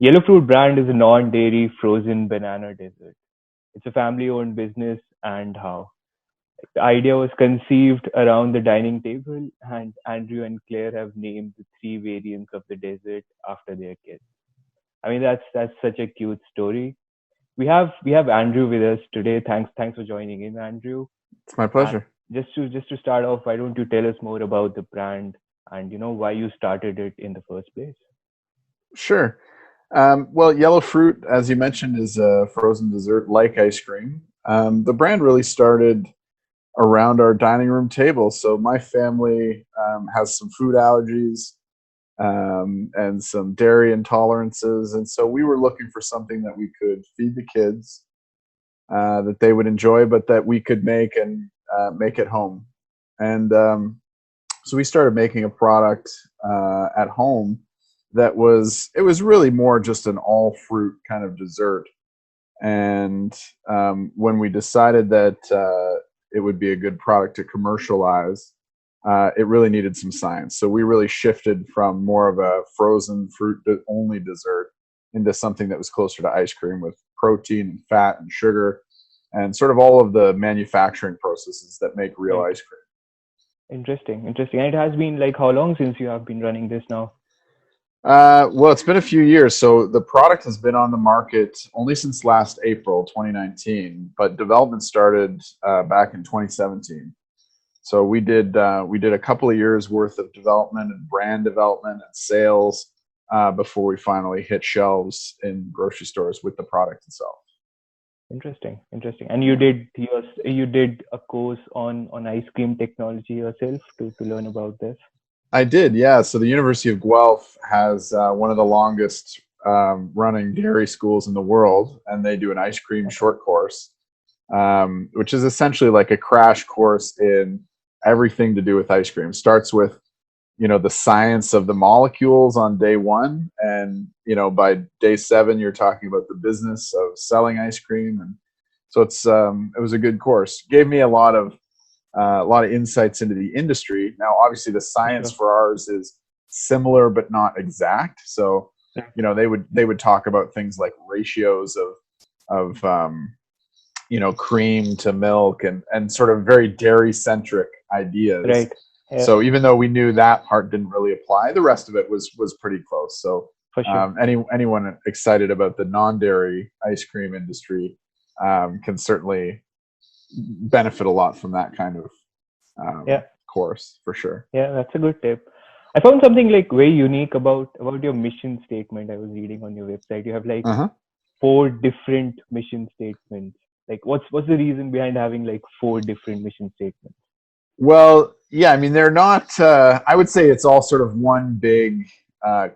Yellowfruit brand is a non-dairy frozen banana dessert. It's a family-owned business, and how the idea was conceived around the dining table, and Andrew and Claire have named the three variants of the dessert after their kids. I mean, that's such a cute story. We have Andrew with us today. Thanks for joining in, Andrew. It's my And pleasure. just to start off, why don't you tell us more about the brand and why you started it in the first place? Sure. Well, yellow fruit, as you mentioned, is a frozen dessert like ice cream. The brand really started around our dining room table. So my family has some food allergies and some dairy intolerances, and so we were looking for something that we could feed the kids, that they would enjoy, but that we could make and make at home. And so we started making a product at home that was really more just an all fruit kind of dessert. And when we decided that it would be a good product to commercialize, it really needed some science. So we really shifted from more of a frozen fruit only dessert into something that was closer to ice cream with protein and fat and sugar and sort of all of the manufacturing processes that make real Right. ice cream. Interesting. And it has been like how long since you have been running this now? Well, it's been a few years. So the product has been on the market only since last April 2019, but development started back in 2017. So we did a couple of years worth of development and brand development and sales before we finally hit shelves in grocery stores with the product itself. Interesting. And Yeah. you did a course on ice cream technology yourself to learn about this. I did, yeah. So the University of Guelph has one of the longest running dairy schools in the world, and they do an ice cream Okay. short course, which is essentially like a crash course in everything to do with ice cream. Starts with the science of the molecules on day one, and by day seven you're talking about the business of selling ice cream, and so it was a good course. Gave me a lot of insights into the industry. Now, obviously, the For science sure. for ours is similar but not exact. So, Right. they would talk about things like ratios of cream to milk and sort of very dairy centric ideas. Right. Yeah, So even though we knew that part didn't really apply, the rest of it was pretty close. So for sure. anyone excited about the non dairy ice cream industry can certainly benefit a lot from that kind of Yeah. course for sure. Yeah, that's a good tip. I found something like very unique about your mission statement. I was reading on your website. You have like Uh-huh. four different mission statements. Like what's the reason behind having like four different mission statements? Well, yeah, I mean, they're not, I would say it's all sort of one big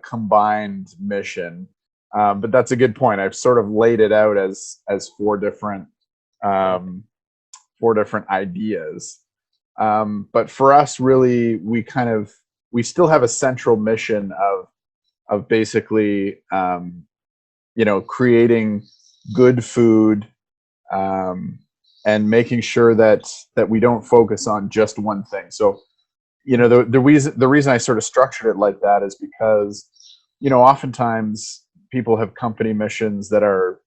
combined mission. But that's a good point. I've sort of laid it out as Right. um, four different ideas. But for us, really, we still have a central mission of basically, creating good food, um, and making sure that we don't focus on just one thing. So, the reason I sort of structured it like that is because, oftentimes people have company missions that are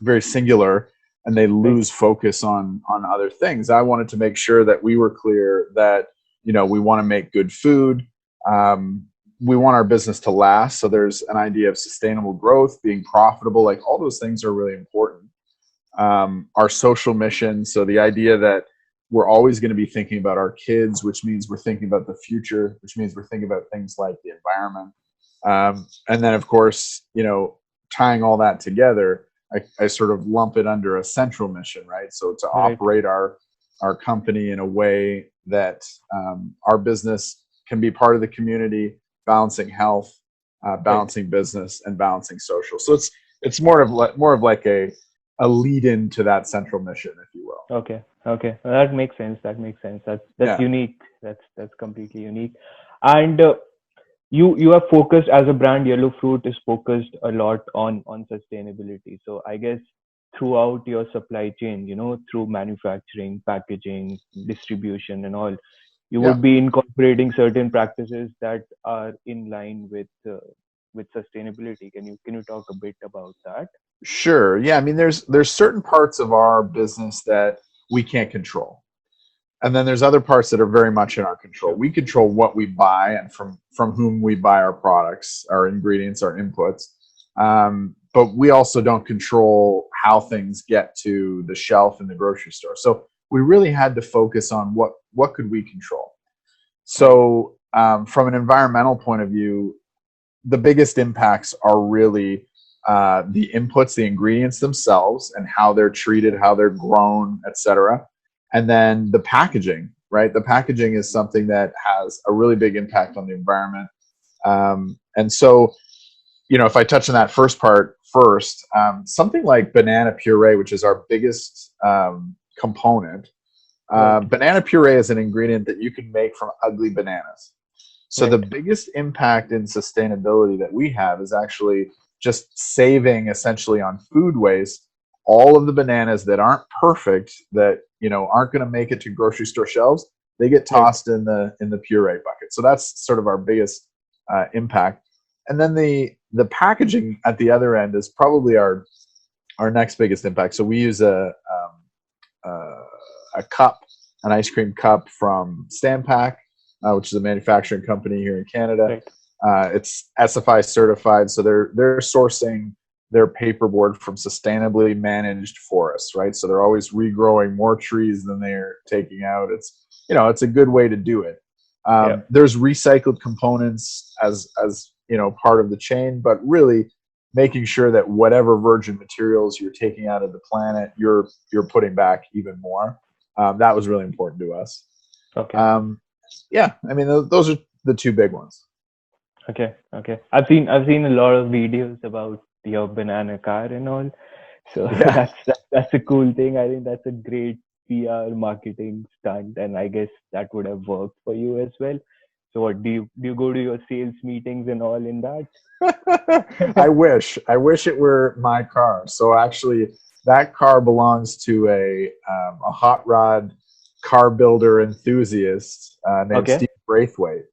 very singular and they Right. lose focus on other things. I wanted to make sure that we were clear that we want to make good food. Um, we want our business to last. So there's an idea of sustainable growth, being profitable. Like all those things are really important. Our social mission. So the idea that we're always going to be thinking about our kids, which means we're thinking about the future, which means we're thinking about things like the environment. And then, of course, tying all that together, I sort of lump it under a central mission, right? So to Right. operate our company in a way that our business can be part of the community, balancing health, Right. balancing business, and balancing social. So it's more of like a lead into that central mission, if you will. Okay. Okay. Well, that makes sense. That makes sense. That's Yeah. unique. That's completely unique. And you are focused as a brand. Yellow Fruit is focused a lot on sustainability. So I guess throughout your supply chain, through manufacturing, packaging, distribution, and all, you Yeah. would be incorporating certain practices that are in line with sustainability. Can you talk a bit about that? Sure. Yeah. I mean, there's certain parts of our business that we can't control. And then there's other parts that are very much in our control. Sure. We control what we buy and from whom we buy our products, our ingredients, our inputs. But we also don't control how things get to the shelf in the grocery store. So we really had to focus on what could we control. Right. So from an environmental point of view, the biggest impacts are really the inputs, the ingredients themselves, and how they're treated, how they're grown, etc. And then the packaging, right? The packaging is something that has a really big impact on the environment. And so, if I touch on that first part first, something like banana puree, which is our biggest component. Right. Banana puree is an ingredient that you can make from ugly bananas. So the Right. biggest impact in sustainability that we have is actually just saving essentially on food waste all of the bananas that aren't perfect, that aren't going to make it to grocery store shelves. They get Right. tossed in the puree bucket. So that's sort of our biggest impact. And then the packaging at the other end is probably our next biggest impact. So we use a cup, an ice cream cup from Stanpack, which is a manufacturing company here in Canada. Right. It's SFI certified, so they're sourcing their paperboard from sustainably managed forests, right? So they're always regrowing more trees than they're taking out. It's a good way to do it. Yeah. There's recycled components as part of the chain, but really making sure that whatever virgin materials you're taking out of the planet, you're putting back even more. That was really important to us. Okay. Yeah, I mean, those are the two big ones. Okay. Okay. I've seen a lot of videos about your banana car and all. So Yeah. that's a cool thing. I think that's a great PR marketing stunt, and I guess that would have worked for you as well. So what do you go to your sales meetings and all in that? I wish it were my car. So actually, that car belongs to a hot rod car builder enthusiast named Okay. Steve Braithwaite,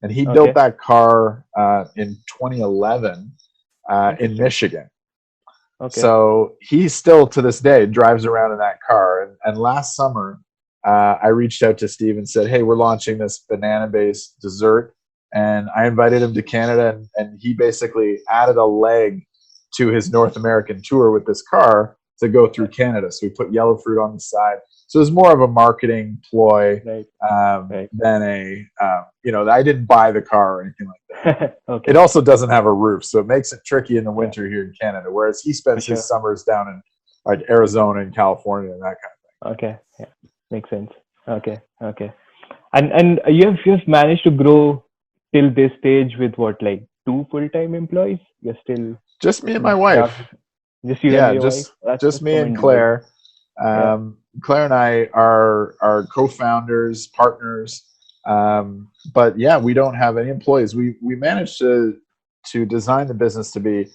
and he built Okay. that car in 2011 in Interesting. Michigan. Okay. So he still to this day drives around in that car. And last summer, I reached out to Steve and said, "Hey, we're launching this banana-based dessert," and I invited him to Canada, and he basically added a leg to his North American tour with this car to go through Canada. So we put Yellowfruit on the side. So it was more of a marketing ploy Right. Right. than I didn't buy the car or anything like that. It Okay. also doesn't have a roof, so it makes it tricky in the Yeah. winter here in Canada. Whereas he For spends his sure. summers down in like Arizona and California and that kind of Okay. Yeah. Makes sense. Okay. Okay. And you've managed to grow till this stage with what, like two full-time employees? You're still thing. Just me and my wife. drafting, just you and Yeah, your wife? just That's just me and commendable. Claire. Yeah. Claire and I are co-founders, partners. But yeah, we don't have any employees. We managed to design the business to be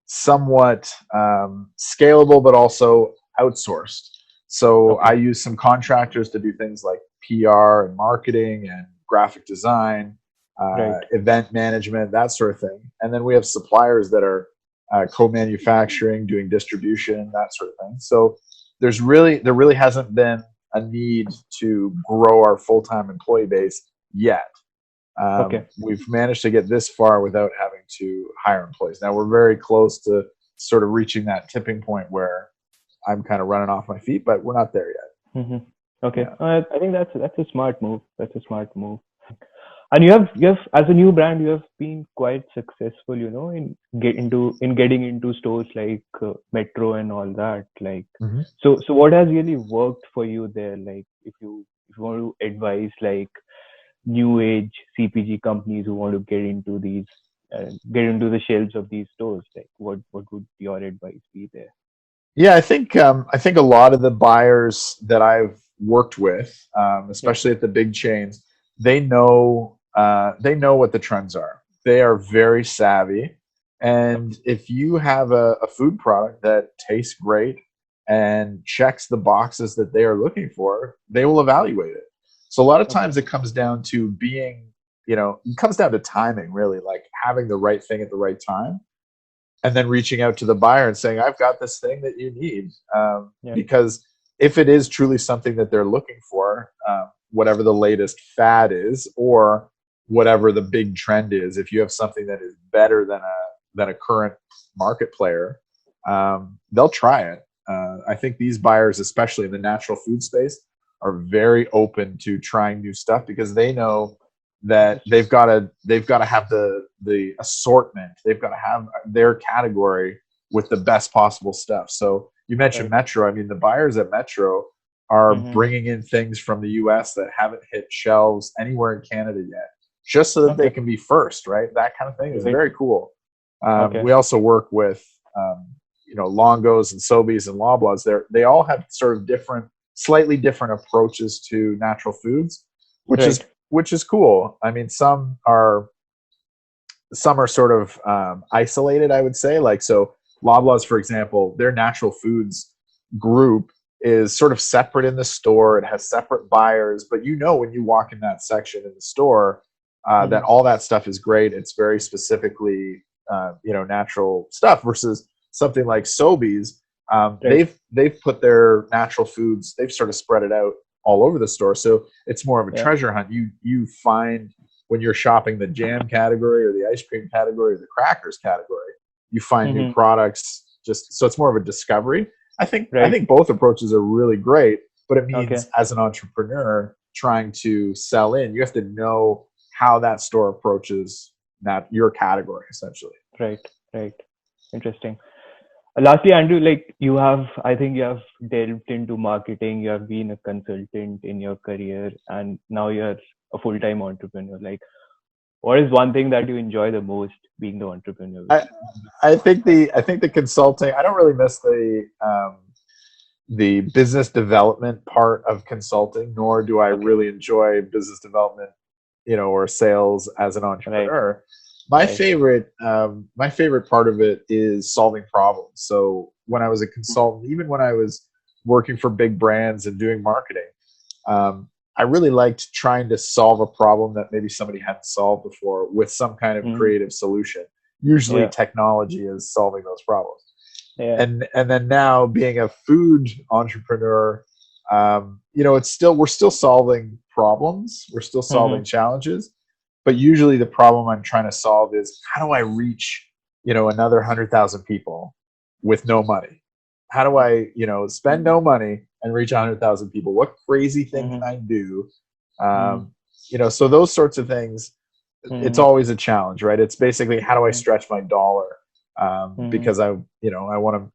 somewhat scalable, but also outsourced. So I Okay. use some contractors to do things like PR and marketing and graphic design, Right. event management, that sort of thing. And then we have suppliers that are co-manufacturing, doing distribution, that sort of thing. So there really hasn't been a need to grow our full-time employee base yet. Okay. We've managed to get this far without having to hire employees. Now we're very close to sort of reaching that tipping point where I'm kind of running off my feet, but we're not there yet. Mm-hmm. Okay. Yeah. I think that's a smart move. That's a smart move. And you have as a new brand, you have been quite successful, in getting into stores like Metro and all that. Like, Mm-hmm. so what has really worked for you there? Like, if you want to advise like new age CPG companies who want to get into the shelves of these stores, like what would your advice be there? Yeah, I think a lot of the buyers that I've worked with, Yeah. especially at the big chains, they know what the trends are. They are very savvy, Okay. and if you have a food product that tastes great, and checks the boxes that they are looking for, they will evaluate it. So a lot of Okay. times it comes down to being, it comes down to timing, really, like having the right thing at the right time, and then reaching out to the buyer and saying, I've got this thing that you need. Yeah. Because if it is truly something that they're looking for, whatever the latest fad is, or whatever the big trend is, if you have something that is better than a current market player, they'll try it. I think these buyers, especially in the natural food space, are very open to trying new stuff because they know that they've got to have the assortment. They've got to have their category with the best possible stuff. So you mentioned Right. Metro. I mean, the buyers at Metro are Mm-hmm. bringing in things from the U.S. that haven't hit shelves anywhere in Canada yet, just so that they Okay. can be first. Right, that kind of thing is Right. very cool. Okay. We also work with Longos and Sobeys and Loblaws. They all have sort of slightly different approaches to natural foods, which is Right. which is cool. I mean, some are sort of isolated, I would say. Like, so Loblaws, for example, their natural foods group is sort of separate in the store. It has separate buyers, but when you walk in that section in the store, that Mm-hmm. all that stuff is great. It's very specifically, natural stuff versus something like Sobeys. Right. They've put their natural foods. They've sort of spread it out all over the store, so it's more of a Yeah. treasure hunt. You find when you're shopping the jam category or the ice cream category or the crackers category, you find new Mm-hmm. products. Just so it's more of a discovery. I Right. think both approaches are really great, but it Okay. means as an entrepreneur trying to sell in, you have to know how that store approaches that your category essentially. Right. Right. Interesting. Lastly, Andrew, like I think you have delved into marketing. You have been a consultant in your career, and now you're a full-time entrepreneur. Like, what is one thing that you enjoy the most being the entrepreneur? I I think the consulting. I don't really miss the business development part of consulting, nor do I Okay. really enjoy business development, or sales as an Right. entrepreneur. Right. My favorite part of it is solving problems. So when I was a consultant, even when I was working for big brands and doing marketing, I really liked trying to solve a problem that maybe somebody hadn't solved before with some kind of Mm-hmm. creative solution. Usually, Yeah. technology is solving those problems. Yeah. And then now being a food entrepreneur, we're still solving problems, we're still solving Mm-hmm. challenges, but usually the problem I'm trying to solve is how do I reach another 100,000 people with no money? How do I spend no money and reach 100,000 people? What crazy thing can Mm-hmm. I do? Mm-hmm. So those sorts of things, it's Mm-hmm. always a challenge, right? It's basically how do I stretch my dollar, Mm-hmm. because I want to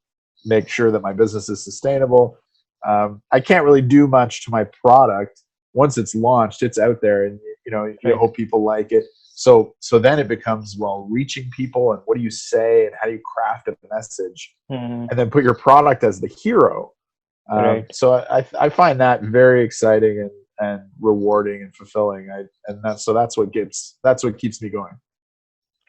make sure that my business is sustainable. I can't really do much to my product once it's launched. It's out there, and you Right. hope people like it. So then it becomes, well, reaching people, and what do you say, and how do you craft a message, Mm-hmm. and then put your product as the hero. Right. So I find that very exciting and rewarding and fulfilling. That's what keeps me going.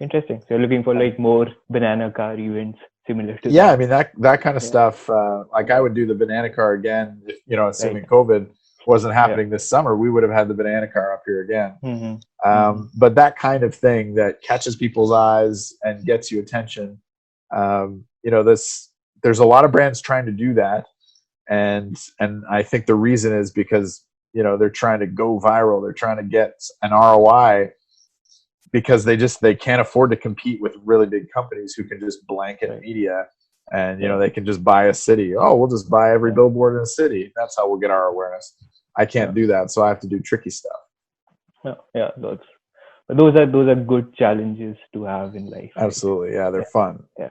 Interesting. So you're looking for Yeah. like more banana car events similar to Yeah, I that. mean that kind of Yeah. stuff. Like I would do the banana car again, if, Right. assuming COVID wasn't Yeah. happening this summer, we would have had the banana car up here again. Mm-hmm. Mm-hmm. But that kind of thing that catches people's eyes and gets you attention, this there's a lot of brands trying to do that, and I think the reason is because they're trying to go viral, they're trying to get an ROI because they can't afford to compete with really big companies who can just blanket Right. media, and Yeah. they can just buy a city. Oh, we'll just buy every Yeah. billboard in a city. That's how we'll get our awareness. I Yeah. can't do that, so I have to do tricky stuff. Yeah. Yeah. Those are good challenges to have in life, right? Absolutely, yeah, they're Yeah. fun. Yeah.